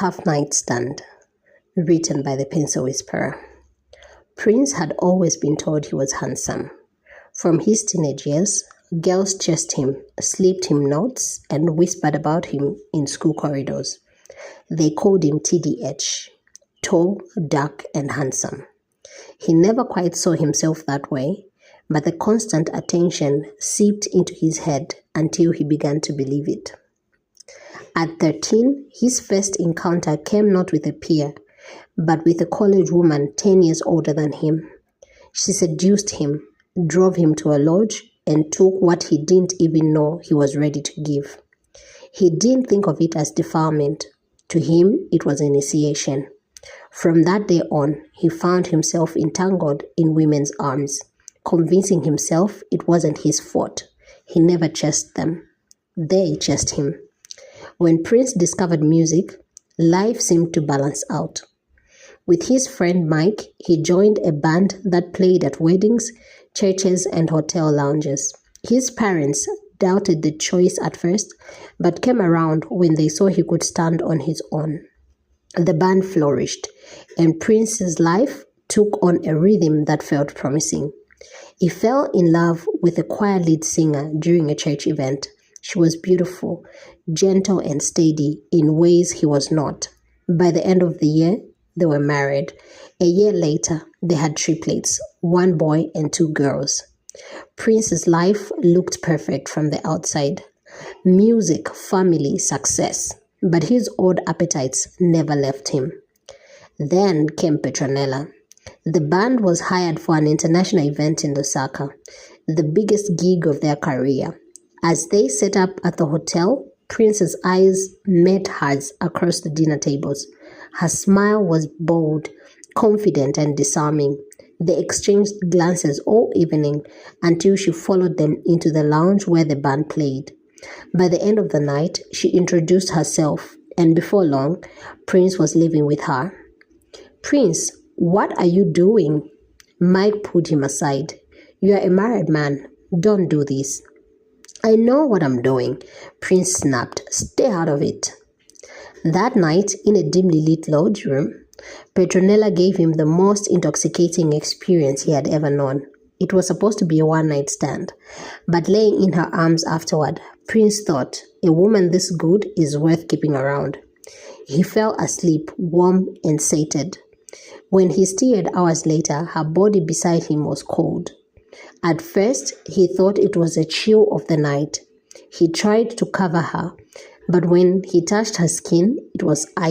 Half Night Stand, written by the Pencil Whisperer. Prince had always been told he was handsome. From his teenage years, girls chased him, slipped him notes, and whispered about him in school corridors. They called him TDH, tall, dark, and handsome. He never quite saw himself that way, but the constant attention seeped into his head until he began to believe it. At 13, his first encounter came not with a peer, but with a college woman 10 years older than him. She seduced him, drove him to a lodge, and took what he didn't even know he was ready to give. He didn't think of it as defilement. To him, it was initiation. From that day on, he found himself entangled in women's arms, convincing himself it wasn't his fault. He never chased them. They chased him. When Prince discovered music, life seemed to balance out. With his friend Mike, he joined a band that played at weddings, churches, and hotel lounges. His parents doubted the choice at first, but came around when they saw he could stand on his own. The band flourished, and Prince's life took on a rhythm that felt promising. He fell in love with a choir lead singer during a church event. She was beautiful, gentle, and steady in ways he was not. By the end of the year, they were married. A year later, they had triplets, 1 boy and 2 girls. Prince's life looked perfect from the outside. Music, family, success. But his old appetites never left him. Then came Petronella. The band was hired for an international event in Lusaka, the biggest gig of their career. As they set up at the hotel, Prince's eyes met hers across the dinner tables. Her smile was bold, confident, and disarming. They exchanged glances all evening until she followed them into the lounge where the band played. By the end of the night, she introduced herself, and before long, Prince was living with her. "Prince, what are you doing?" Mike pulled him aside. "You are a married man. Don't do this." "I know what I'm doing," Prince snapped. "Stay out of it." That night, in a dimly lit lodge room, Petronella gave him the most intoxicating experience he had ever known. It was supposed to be a one-night stand, but laying in her arms afterward, Prince thought, a woman this good is worth keeping around. He fell asleep, warm and sated. When he stirred hours later, her body beside him was cold. At first, he thought it was a chill of the night. He tried to cover her, but when he touched her skin, it was ice.